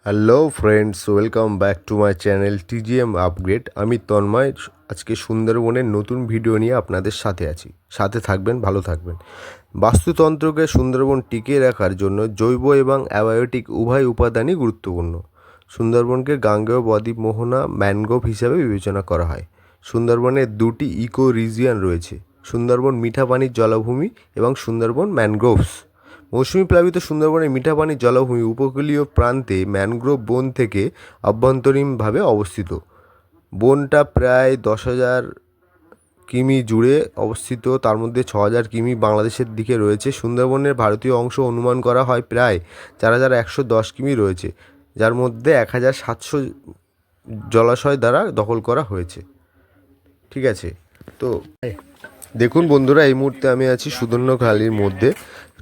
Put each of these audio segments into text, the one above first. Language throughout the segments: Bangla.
Hello friends, welcome back to my channel TGM upgrade. আমি তন্ময়। আজকে সুন্দরবনের নতুন ভিডিও নিয়ে আপনাদের সাথে আছি। সাথে থাকবেন, ভালো থাকবেন। বাস্তুতন্ত্রকে সুন্দরবন টিকিয়ে রাখার জন্য জৈব এবং অ্যাবায়োটিক উভয় উপাদানই গুরুত্বপূর্ণ। সুন্দরবনকে গাঙ্গেয় বদ্বীপ মোহনা ম্যানগ্রোভ হিসাবে বিবেচনা করা হয়। সুন্দরবনের দুটি ইকো রিজিয়ন রয়েছে: সুন্দরবন মিঠা পানির জলাভূমি এবং সুন্দরবন ম্যানগ্রোভস। মৌসুমী প্লাবিত সুন্দরবনের মিঠা পানির জলাভূমি উপকূলীয় প্রান্তে ম্যানগ্রোভ বন থেকে অভ্যন্তরীণভাবে অবস্থিত। বনটা প্রায় 10,000 কিমি জুড়ে অবস্থিত, তার মধ্যে 6,000 কিমি বাংলাদেশের দিকে রয়েছে। সুন্দরবনের ভারতীয় অংশ অনুমান করা হয় প্রায় 4,110 কিমি রয়েছে, যার মধ্যে 1,700 জলাশয় দ্বারা দখল করা হয়েছে। ঠিক আছে, তো দেখুন বন্ধুরা, এই মুহূর্তে আমি আছি সুদর্ণখালির মধ্যে।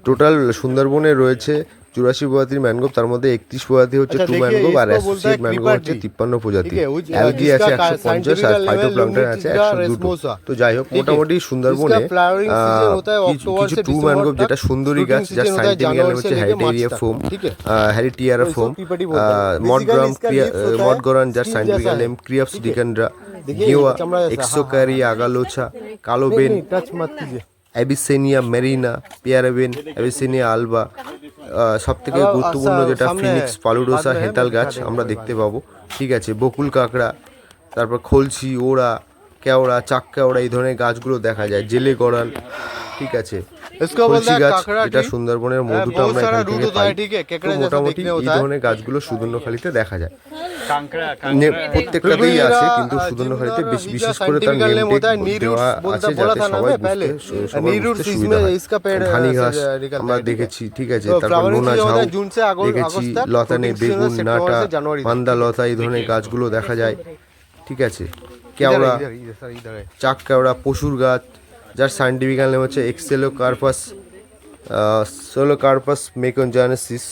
টোটাল সুন্দরবনে রয়েছে 84 প্রজাতির ম্যানগ্রোভ, তার মধ্যে 31 প্রজাতি হচ্ছে ট্রু ম্যানগ্রোভ, আর অ্যাসোসিয়েট ম্যানগ্রোভ হচ্ছে 53 প্রজাতি। অ্যালগি আছে 150 আর ফাইটোপ্লাঙ্কটন আছে 102। তো যাই হোক, মোটামুটি সুন্দরবনে কিছু ট্রু ম্যানগ্রোভ, যেটা সুন্দরী গাছ, যার সাইন্টিফিক নেম হচ্ছে হ্যারিটিয়ারা ফোম, মডগরান, যার সাইন্টিফিক নেম ক্রিয়াপস ডিকান্ড্রা, গিওয়া, এক্সোকারি আগালোছা, কালোবেন, অ্যাবিসেনিয়া মেরিনা, পেয়ারাবেন, অ্যাবিসেনিয়া আলবা, সবথেকে গুরুত্বপূর্ণ যেটা ফিনিক্স পালুডোসা হেতাল গাছ আমরা দেখতে পাবো। ঠিক আছে, বকুল কাঁকড়া, তারপর খলসি, ওড়া, কেওড়া, চাক কেওড়া, এই ধরনের গাছগুলো দেখা যায়। জেলে গড়ান, ঠিক আছে, খলসি গাছ, যেটা সুন্দরবনের মধুটা আমরা এখান থেকে পাই। তো মোটামুটি এই ধরনের গাছগুলো সুদর্ণখালিতে দেখা যায়। প্রত্যেকটাতেই আছে, কিন্তু সুদর্ণখালিতে বিশেষ করে তার নেম দেওয়া আছে যাতে সবাই বুঝতে সুবিধা হয়। ধানি ঘাস আমরা দেখেছি, ঠিক আছে, তারপর নোনা ঝাউ দেখেছি, লতানে বেগুন, নাটা, মান্দা লতা, এই ধরনের গাছগুলো দেখা যায়। ঠিক আছে, কেওড়া, চাক কেওড়া, পশুর গাছ, যার সাইন্টিফিক নেম হচ্ছে সোলোকার্পাস মেকনজানেসিস,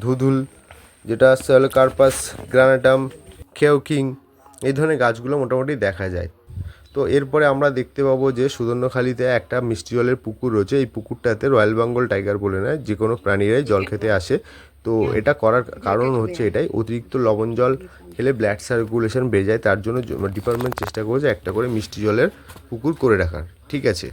ধুধুল, যেটা সোলোকার্পাস গ্রানাটাম, কেওকিং, এই ধরনের গাছগুলো মোটামুটি দেখা যায়। তো এরপরে আমরা দেখতে পাবো যে সুদর্ণখালিতে একটা মিষ্টি জলের পুকুর রয়েছে। এই পুকুরটাতে রয়্যাল বেঙ্গল টাইগার বলে নয়, যে কোনো প্রাণীরাই জল খেতে আসে। তো এটা করার কারণ হচ্ছে এটাই, অতিরিক্ত লবণ জল খেলে ব্লাড সার্কুলেশন বেড়ে যায়, তার জন্য ডিপার্টমেন্ট চেষ্টা করেছে একটা করে মিষ্টি জলের পুকুর করে রাখার। ঠিক আছে।